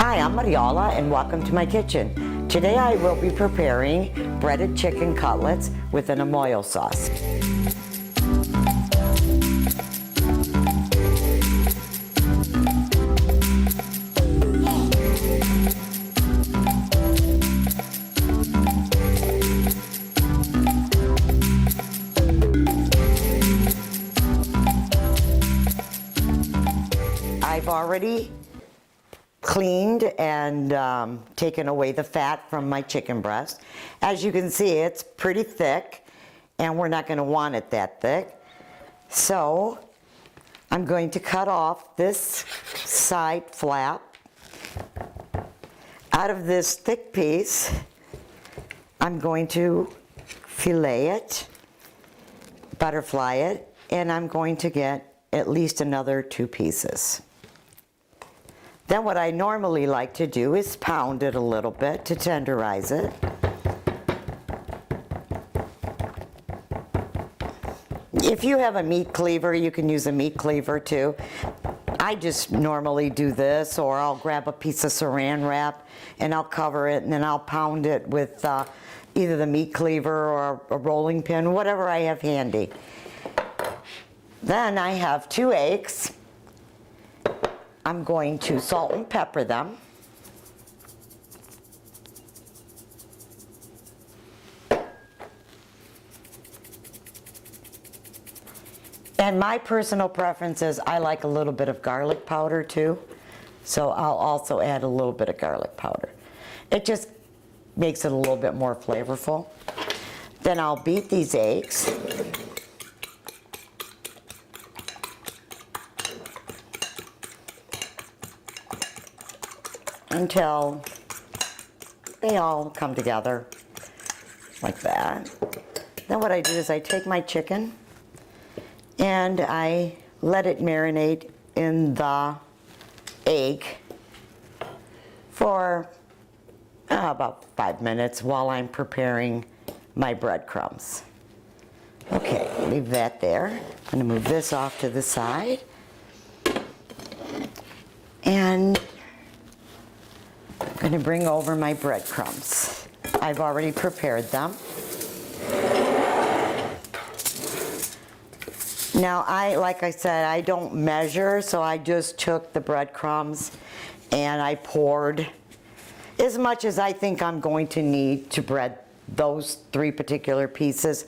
Hi, I'm Mariola and welcome to my kitchen. Today I will be preparing breaded chicken cutlets with an Ammoglio sauce. I've already cleaned and taken away the fat from my chicken breast. As you can see, it's pretty thick and we're not going to want it that thick. So I'm going to cut off this side flap. Out of this thick piece, I'm going to fillet it, butterfly it, and I'm going to get at least another 2 pieces. Then what I normally like to do is pound it a little bit to tenderize it. If you have a meat cleaver, you can use a meat cleaver too. I just normally do this, or I'll grab a piece of saran wrap and I'll cover it and then I'll pound it with either the meat cleaver or a rolling pin, whatever I have handy. Then I have 2 eggs. I'm going to salt and pepper them. And my personal preference is I like a little bit of garlic powder too. So I'll also add a little bit of garlic powder. It just makes it a little bit more flavorful. Then I'll beat these eggs. Until they all come together like that. Then what I do is I take my chicken and I let it marinate in the egg for about 5 minutes while I'm preparing my breadcrumbs. Okay, leave that there. I'm going to move this off to the side. And I'm going to bring over my breadcrumbs. I've already prepared them. Now, like I said, I don't measure, so I just took the breadcrumbs and I poured as much as I think I'm going to need to bread those 3 particular pieces.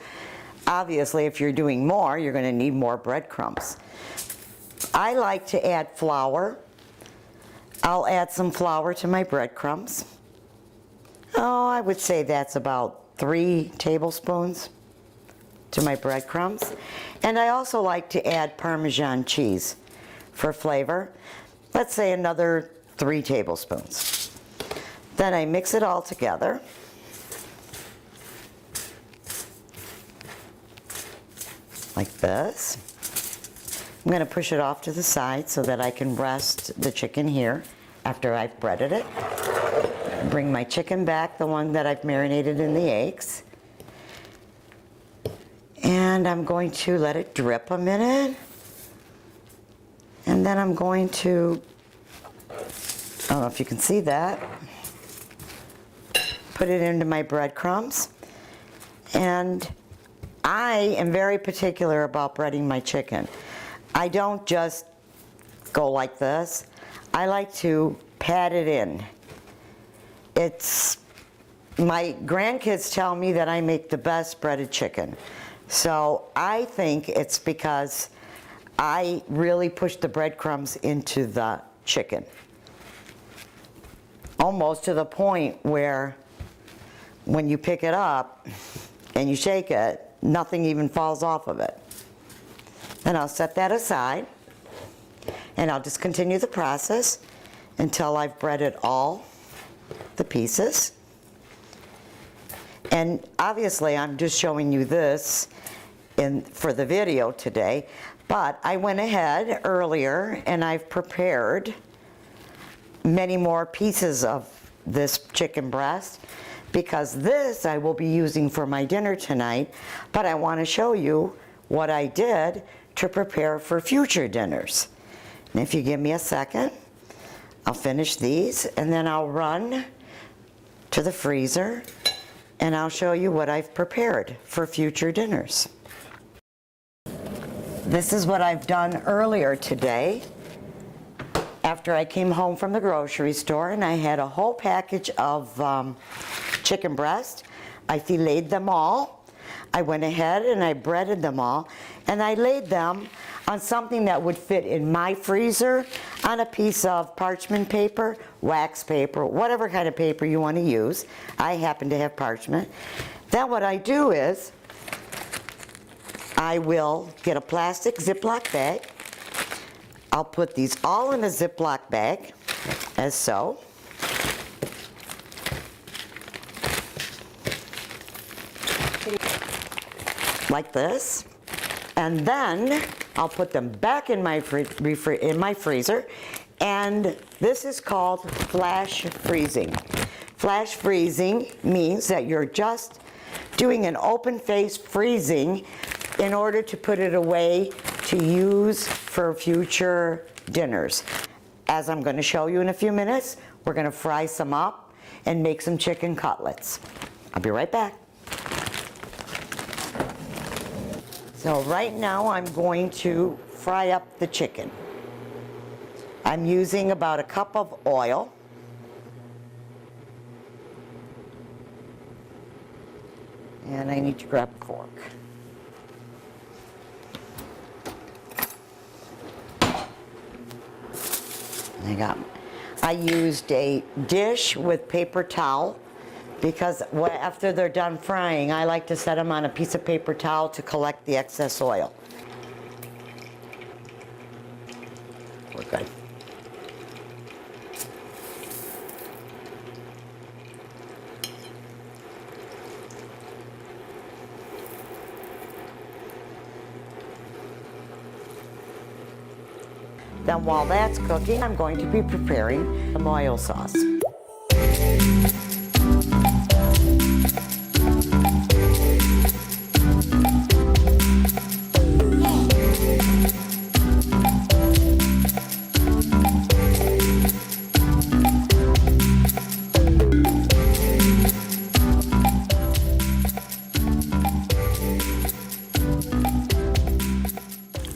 Obviously, if you're doing more, you're going to need more breadcrumbs. I like to add flour. I'll add some flour to my breadcrumbs. Oh, I would say that's about 3 tablespoons to my breadcrumbs. And I also like to add Parmesan cheese for flavor. Let's say another 3 tablespoons. Then I mix it all together. Like this. I'm going to push it off to the side so that I can rest the chicken here after I've breaded it. Bring my chicken back, the one that I've marinated in the eggs. And I'm going to let it drip a minute. And then I'm going to, I don't know if you can see that, put it into my breadcrumbs. And I am very particular about breading my chicken. I don't just go like this. I like to pat it in. My grandkids tell me that I make the best breaded chicken. So I think it's because I really push the breadcrumbs into the chicken. Almost to the point where when you pick it up and you shake it, nothing even falls off of it. Then I'll set that aside and I'll just continue the process until I've breaded all the pieces. And obviously I'm just showing you this for the video today, but I went ahead earlier and I've prepared many more pieces of this chicken breast because this I will be using for my dinner tonight, but I want to show you what I did to prepare for future dinners. And if you give me a second, I'll finish these and then I'll run to the freezer and I'll show you what I've prepared for future dinners. This is what I've done earlier today after I came home from the grocery store, and I had a whole package of chicken breast. I filleted them all. I went ahead and I breaded them all, and I laid them on something that would fit in my freezer on a piece of parchment paper, wax paper, whatever kind of paper you want to use. I happen to have parchment. Then what I do is I will get a plastic Ziploc bag. I'll put these all in a Ziploc bag, as so. Like this. And then I'll put them back in my freezer, and this is called flash freezing. Flash freezing means that you're just doing an open face freezing in order to put it away to use for future dinners. As I'm going to show you in a few minutes, we're going to fry some up and make some chicken cutlets. I'll be right back. So right now I'm going to fry up the chicken. I'm using about a cup of oil. And I need to grab a fork. I used a dish with paper towel because after they're done frying, I like to set them on a piece of paper towel to collect the excess oil. We're good. Then while that's cooking, I'm going to be preparing the Ammoglio sauce.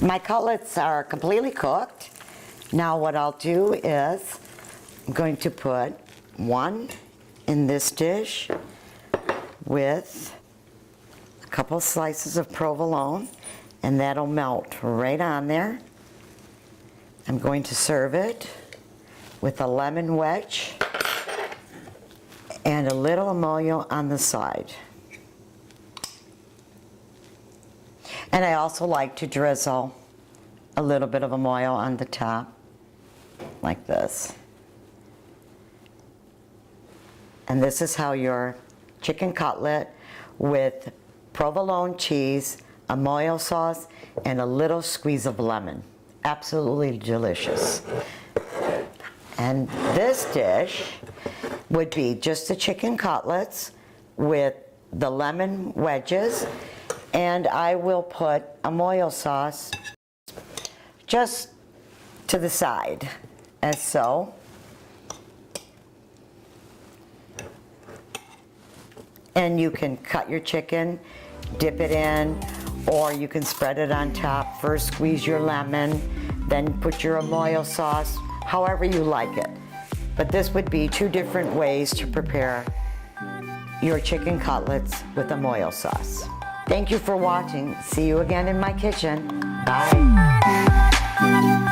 My cutlets are completely cooked. Now what I'll do is I'm going to put one in this dish with a couple slices of provolone, and that'll melt right on there. I'm going to serve it with a lemon wedge and a little Ammoglio on the side. And I also like to drizzle a little bit of Ammoglio on the top, like this. And this is how your chicken cutlet with provolone cheese, Ammoglio sauce, and a little squeeze of lemon. Absolutely delicious. And this dish would be just the chicken cutlets with the lemon wedges, and I will put Ammoglio sauce just to the side, as so. And you can cut your chicken, dip it in, or you can spread it on top. First squeeze your lemon, then put your Ammoglio sauce, however you like it. But this would be two different ways to prepare your chicken cutlets with Ammoglio sauce. Thank you for watching. See you again in my kitchen. Bye.